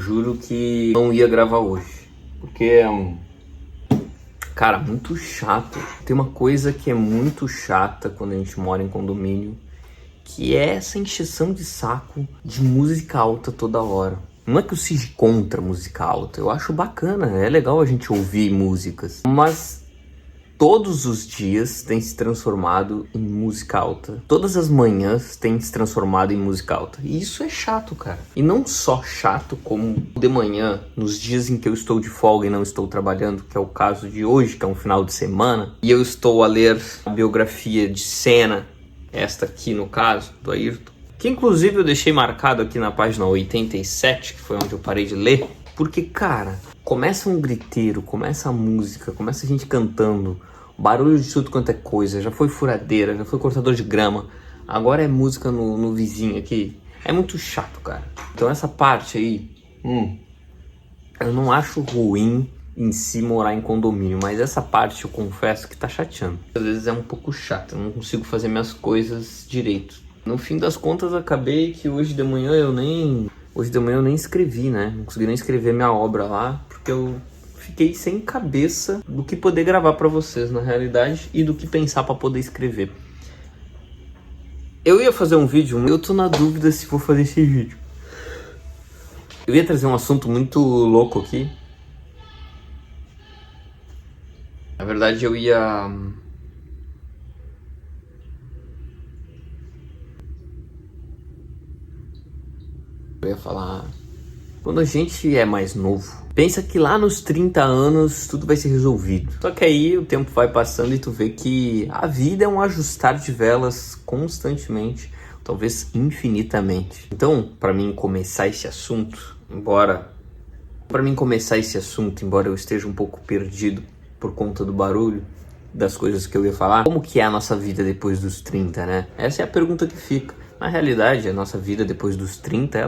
juro que não ia gravar hoje, porque cara, muito chato. Tem uma coisa que é muito chata quando a gente mora em condomínio, que é essa encheção de saco de música alta toda hora. Não é que eu seja contra música alta, eu acho bacana, é legal a gente ouvir músicas, mas todos os dias tem se transformado em música alta. Todas as manhãs tem se transformado em música alta. E isso é chato, cara. E não só chato, como de manhã, nos dias em que eu estou de folga e não estou trabalhando, que é o caso de hoje, que é um final de semana, e eu estou a ler a biografia de Senna, esta aqui no caso, do Ayrton, que inclusive eu deixei marcado aqui na página 87, que foi onde eu parei de ler, porque, cara, começa um griteiro, começa a música, começa a gente cantando, barulho de tudo quanto é coisa, já foi furadeira, já foi cortador de grama, agora é música no vizinho aqui. É muito chato, cara. Então essa parte aí, eu não acho ruim em si morar em condomínio, mas essa parte eu confesso que tá chateando. Às vezes é um pouco chato, eu não consigo fazer minhas coisas direito. No fim das contas, acabei que hoje de manhã eu nem escrevi, né? Não consegui nem escrever minha obra lá, porque eu fiquei sem cabeça do que poder gravar pra vocês, na realidade, e do que pensar pra poder escrever. Eu ia fazer um vídeo, eu tô na dúvida se vou fazer esse vídeo. Eu ia trazer um assunto muito louco aqui. Na verdade, eu ia falar, quando a gente é mais novo, pensa que lá nos 30 anos tudo vai ser resolvido. Só que aí o tempo vai passando e tu vê que a vida é um ajustar de velas constantemente, talvez infinitamente. Então, para mim começar esse assunto, embora eu esteja um pouco perdido por conta do barulho das coisas que eu ia falar, como que é a nossa vida depois dos 30, né? Essa é a pergunta que fica. Na realidade, a nossa vida depois dos 30,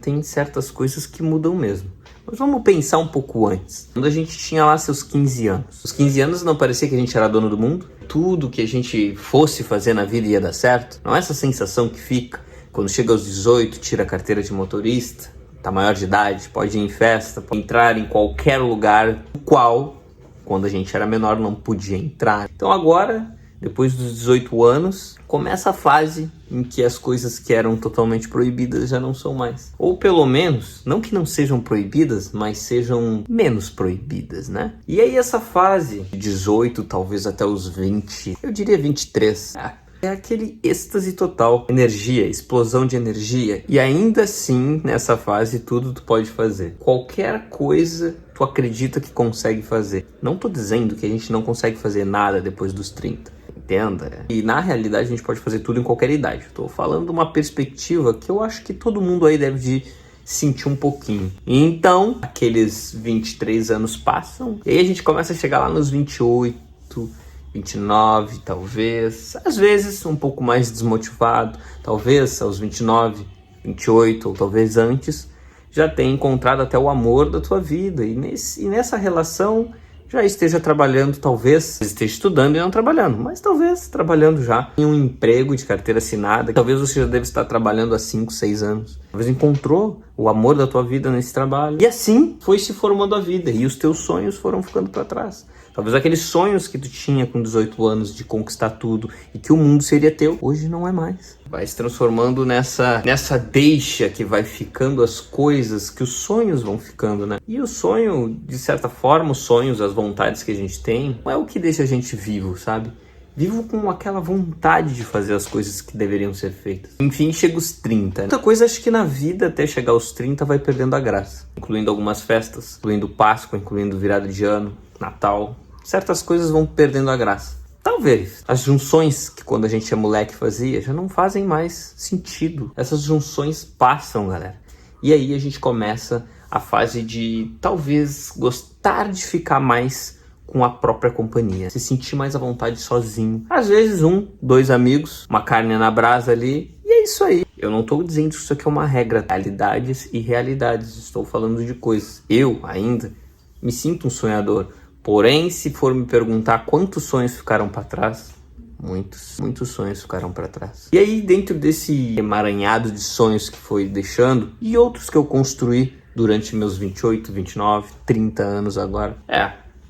tem certas coisas que mudam mesmo. Mas vamos pensar um pouco antes. Quando a gente tinha lá seus 15 anos. Os 15 anos não parecia que a gente era dono do mundo? Tudo que a gente fosse fazer na vida ia dar certo? Não é essa sensação que fica quando chega aos 18, tira a carteira de motorista, tá maior de idade, pode ir em festa, pode entrar em qualquer lugar, o qual, quando a gente era menor, não podia entrar. Então agora, depois dos 18 anos, começa a fase em que as coisas que eram totalmente proibidas já não são mais. Ou pelo menos, não que não sejam proibidas, mas sejam menos proibidas, né? E aí essa fase de 18, talvez até os 20, eu diria 23, é aquele êxtase total, energia, explosão de energia. E ainda assim, nessa fase, tudo tu pode fazer. Qualquer coisa tu acredita que consegue fazer. Não tô dizendo que a gente não consegue fazer nada depois dos 30. Entenda. E na realidade a gente pode fazer tudo em qualquer idade. Estou falando de uma perspectiva que eu acho que todo mundo aí deve de sentir um pouquinho. Então, aqueles 23 anos passam, e aí a gente começa a chegar lá nos 28, 29, talvez. Às vezes um pouco mais desmotivado, talvez aos 29, 28, ou talvez antes, já tenha encontrado até o amor da tua vida. E nessa relação já esteja trabalhando, talvez esteja estudando e não trabalhando, mas talvez trabalhando já em um emprego de carteira assinada. Talvez você já deve estar trabalhando há 5, 6 anos. Talvez encontrou o amor da tua vida nesse trabalho. E assim foi se formando a vida e os teus sonhos foram ficando para trás. Talvez aqueles sonhos que tu tinha com 18 anos de conquistar tudo e que o mundo seria teu, hoje não é mais. Vai se transformando nessa deixa que vai ficando as coisas, que os sonhos vão ficando, né? E o sonho, de certa forma, os sonhos, as vontades que a gente tem, não é o que deixa a gente vivo, sabe? Vivo com aquela vontade de fazer as coisas que deveriam ser feitas. Enfim, chega os 30. Muita coisa, acho que na vida, até chegar aos 30, vai perdendo a graça. Incluindo algumas festas, incluindo Páscoa, incluindo virada de ano, Natal. Certas coisas vão perdendo a graça. Talvez as junções que quando a gente é moleque fazia já não fazem mais sentido. Essas junções passam, galera. E aí a gente começa a fase de talvez gostar de ficar mais com a própria companhia. Se sentir mais à vontade sozinho. Às vezes 1, 2 amigos, uma carne na brasa ali. E é isso aí. Eu não estou dizendo que isso aqui é uma regra. Realidades e realidades. Estou falando de coisas. Eu ainda me sinto um sonhador. Porém, se for me perguntar quantos sonhos ficaram para trás, muitos sonhos ficaram para trás. E aí, dentro desse emaranhado de sonhos que foi deixando, e outros que eu construí durante meus 28, 29, 30 anos agora.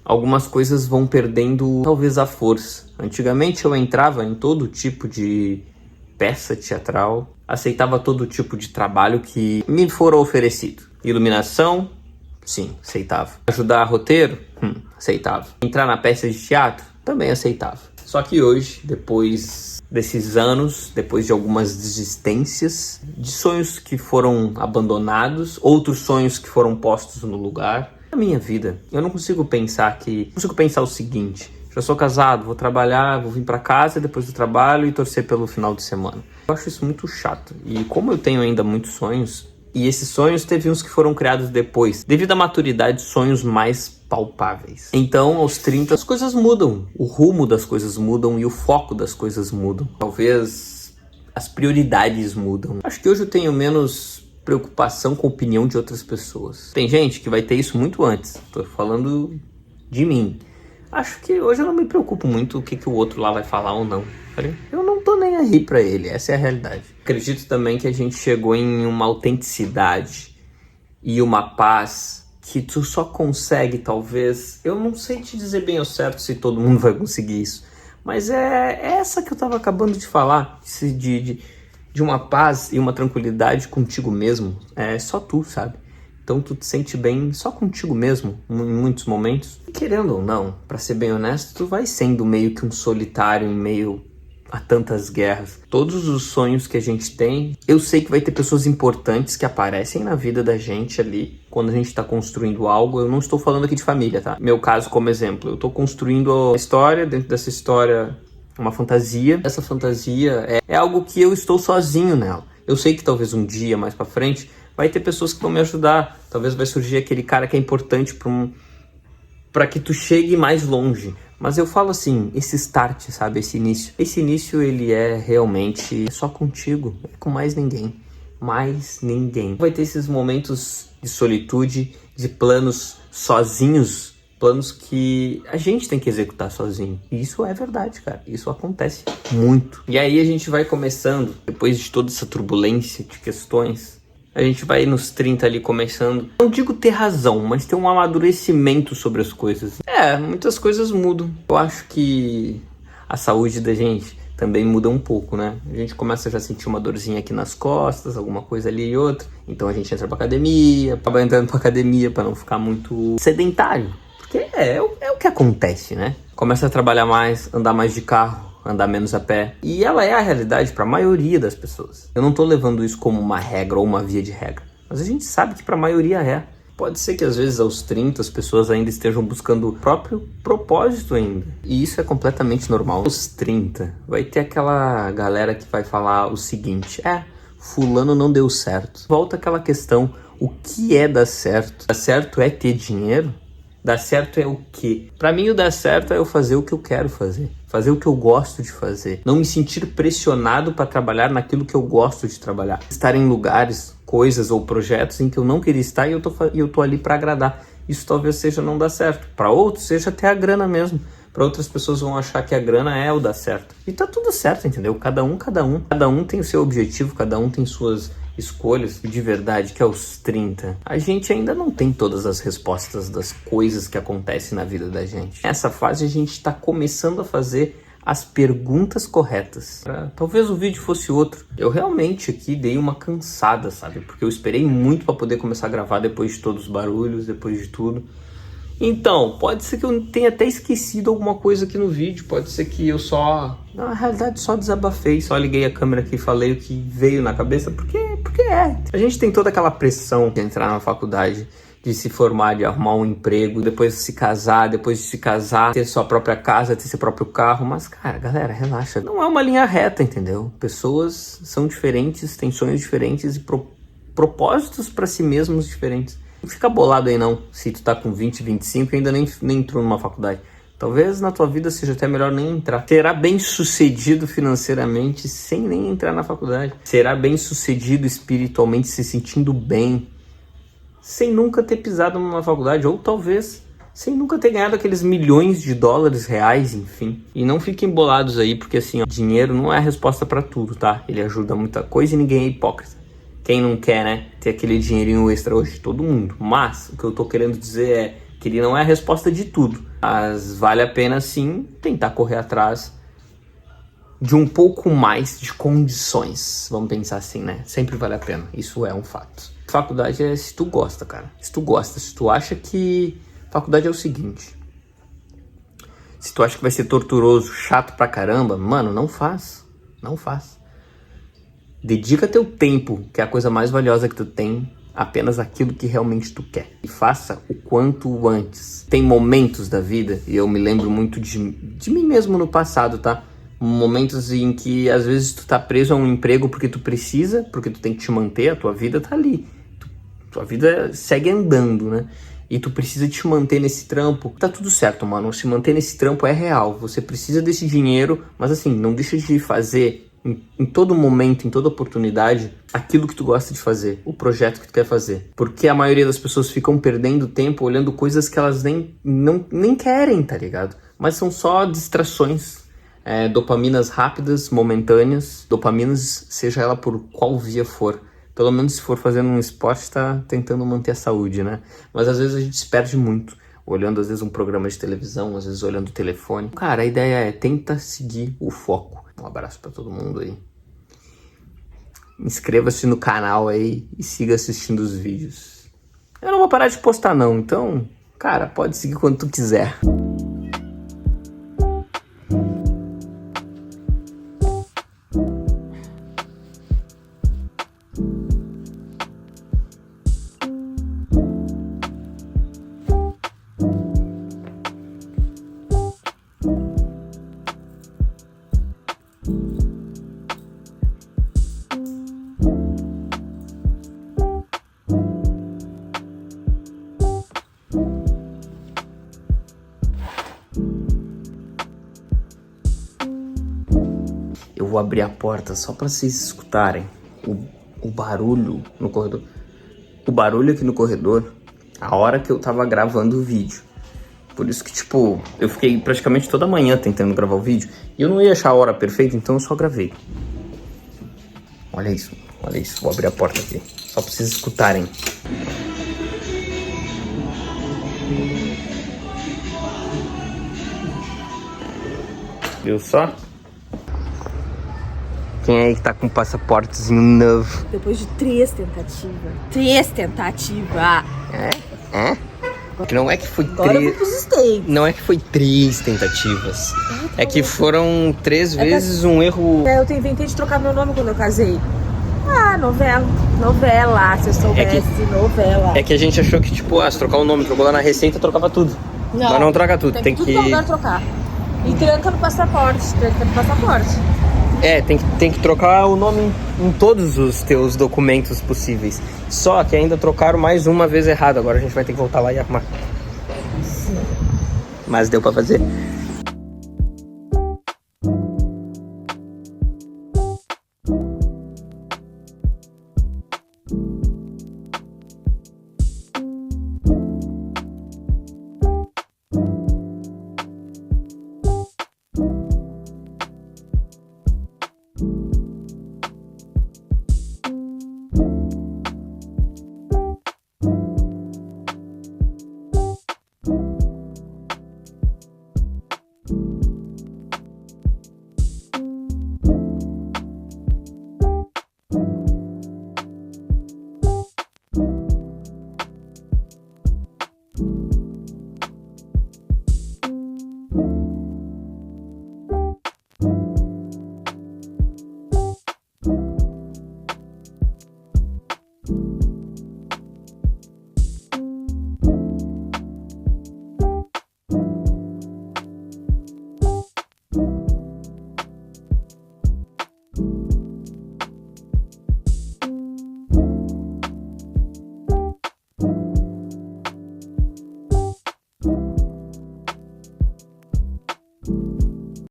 Algumas coisas vão perdendo talvez a força. Antigamente eu entrava em todo tipo de peça teatral, aceitava todo tipo de trabalho que me for oferecido. Iluminação, sim, aceitava. Ajudar a roteiro, aceitava. Entrar na peça de teatro, também aceitava. Só que hoje, depois desses anos, depois de algumas desistências, de sonhos que foram abandonados, outros sonhos que foram postos no lugar, na minha vida, eu não consigo pensar o seguinte: já sou casado, vou trabalhar, vou vir pra casa depois do trabalho e torcer pelo final de semana. Eu acho isso muito chato. E como eu tenho ainda muitos sonhos, e esses sonhos teve uns que foram criados depois, devido à maturidade, sonhos mais palpáveis. Então, aos 30, as coisas mudam, o rumo das coisas mudam e o foco das coisas mudam. Talvez as prioridades mudam. Acho que hoje eu tenho menos preocupação com a opinião de outras pessoas. Tem gente que vai ter isso muito antes. Tô falando de mim. Acho que hoje eu não me preocupo muito o que o outro lá vai falar ou não. Eu não tô nem aí pra ele, essa é a realidade. Acredito também que a gente chegou em uma autenticidade e uma paz que tu só consegue, talvez... Eu não sei te dizer bem ao certo se todo mundo vai conseguir isso, mas é essa que eu tava acabando de falar, de uma paz e uma tranquilidade contigo mesmo. É só tu, sabe? Então tu te sente bem só contigo mesmo, em muitos momentos. E querendo ou não, pra ser bem honesto, tu vai sendo meio que um solitário em meio a tantas guerras. Todos os sonhos que a gente tem, eu sei que vai ter pessoas importantes que aparecem na vida da gente ali, quando a gente tá construindo algo. Eu não estou falando aqui de família, tá? Meu caso como exemplo, eu tô construindo a história, dentro dessa história, uma fantasia. Essa fantasia é algo que eu estou sozinho nela. Eu sei que talvez um dia, mais pra frente, vai ter pessoas que vão me ajudar. Talvez vai surgir aquele cara que é importante pra que tu chegue mais longe. Mas eu falo assim, esse start, sabe? Esse início. Esse início, ele é realmente só contigo. É com mais ninguém. Mais ninguém. Vai ter esses momentos de solitude, de planos sozinhos. Planos que a gente tem que executar sozinho. E isso é verdade, cara. Isso acontece muito. E aí a gente vai começando, depois de toda essa turbulência de questões... A gente vai nos 30 ali começando, não digo ter razão, mas ter um amadurecimento sobre as coisas. Muitas coisas mudam. Eu acho que a saúde da gente também muda um pouco, né? A gente começa a já sentir uma dorzinha aqui nas costas, alguma coisa ali e outra. Então a gente entra pra academia, acaba entrando pra academia pra não ficar muito sedentário. Porque é o que acontece, né? Começa a trabalhar mais, andar mais de carro, andar menos a pé. E ela é a realidade para a maioria das pessoas. Eu não tô levando isso como uma regra ou uma via de regra, mas a gente sabe que para a maioria é. Pode ser que às vezes aos 30 as pessoas ainda estejam buscando o próprio propósito ainda. E isso é completamente normal. Aos 30 vai ter aquela galera que vai falar o seguinte: fulano não deu certo. Volta aquela questão, o que é dar certo? Dar certo é ter dinheiro? Dar certo é o quê? Pra mim o dar certo é eu fazer o que eu quero fazer. Fazer o que eu gosto de fazer. Não me sentir pressionado para trabalhar naquilo que eu gosto de trabalhar. Estar em lugares, coisas ou projetos em que eu não queria estar e eu tô ali para agradar. Isso talvez seja não dar certo. Para outros seja até a grana mesmo. Para outras pessoas vão achar que a grana é o dar certo. E tá tudo certo, entendeu? Cada um tem o seu objetivo, cada um tem suas escolhas. E de verdade que aos 30 a gente ainda não tem todas as respostas das coisas que acontecem na vida da gente. Nessa fase a gente tá começando a fazer as perguntas corretas. Talvez o vídeo fosse outro. Eu realmente aqui dei uma cansada, sabe? Porque eu esperei muito para poder começar a gravar depois de todos os barulhos, depois de tudo. Então, pode ser que eu tenha até esquecido alguma coisa aqui no vídeo. Pode ser que eu na realidade, só desabafei. Só liguei a câmera aqui e falei o que veio na cabeça. Porque a gente tem toda aquela pressão de entrar na faculdade, de se formar, de arrumar um emprego, depois de se casar, ter sua própria casa, ter seu próprio carro. Mas, cara, galera, relaxa. Não é uma linha reta, entendeu? Pessoas são diferentes, têm sonhos diferentes e propósitos para si mesmos diferentes. Não fica bolado aí não, se tu tá com 20, 25 e ainda nem entrou numa faculdade. Talvez na tua vida seja até melhor nem entrar. Será bem sucedido financeiramente sem nem entrar na faculdade. Será bem sucedido espiritualmente, se sentindo bem, sem nunca ter pisado numa faculdade. Ou talvez sem nunca ter ganhado aqueles milhões de dólares, reais, enfim. E não fiquem bolados aí, porque assim, dinheiro não é a resposta pra tudo, tá? Ele ajuda muita coisa e ninguém é hipócrita. Quem não quer, né, ter aquele dinheirinho extra hoje? Todo mundo. Mas o que eu tô querendo dizer é que ele não é a resposta de tudo. Mas vale a pena sim tentar correr atrás de um pouco mais de condições. Vamos pensar assim, né? Sempre vale a pena. Isso é um fato. Faculdade é se tu gosta, cara. Se tu gosta, se tu acha que... Faculdade é o seguinte. Se tu acha que vai ser torturoso, chato pra caramba, mano, não faz. Não faz. Dedica teu tempo, que é a coisa mais valiosa que tu tem, apenas aquilo que realmente tu quer. E faça o quanto antes. Tem momentos da vida, e eu me lembro muito de mim mesmo no passado, tá? Momentos em que às vezes tu tá preso a um emprego porque tu precisa, porque tu tem que te manter, a tua vida tá ali. Tua vida segue andando, né? E tu precisa te manter nesse trampo. Tá tudo certo, mano. Se manter nesse trampo é real. Você precisa desse dinheiro, mas assim, não deixa de fazer em todo momento, em toda oportunidade, aquilo que tu gosta de fazer, o projeto que tu quer fazer. Porque a maioria das pessoas ficam perdendo tempo olhando coisas que elas nem querem, tá ligado? Mas são só distrações, dopaminas rápidas, momentâneas, dopaminas, seja ela por qual via for. Pelo menos se for fazendo um esporte, tá tentando manter a saúde, né? Mas às vezes a gente se perde muito, olhando às vezes um programa de televisão, às vezes olhando o telefone. Cara, a ideia é, tenta seguir o foco. Um abraço pra todo mundo aí. Inscreva-se no canal aí e siga assistindo os vídeos. Eu não vou parar de postar não, então, cara, pode seguir quando tu quiser. Eu vou abrir a porta só pra vocês escutarem o barulho no corredor. O barulho aqui no corredor, a hora que eu tava gravando o vídeo. Por isso que, tipo, eu fiquei praticamente toda manhã tentando gravar o vídeo. E eu não ia achar a hora perfeita, então eu só gravei. Olha isso, olha isso. Vou abrir a porta aqui, só pra vocês escutarem. Viu só? Quem aí que tá com um passaportezinho novo? Depois de 3 tentativas. 3 tentativas. Não é que foi Agora eu vou pros States. Não é que foi 3 tentativas. É que foram 3 vezes um erro. Eu inventei de trocar meu nome quando eu casei. Ah, novela, se eu soubesse, novela. É que a gente achou que, tipo, se trocar o nome, trocou lá na Receita, trocava tudo. Não, mas não troca tudo, tem tudo que... no lugar trocar. E tranca no passaporte, tem que trocar o nome em todos os teus documentos possíveis. Só que ainda trocaram mais uma vez errado. Agora a gente vai ter que voltar lá e arrumar. Sim. Mas deu pra fazer?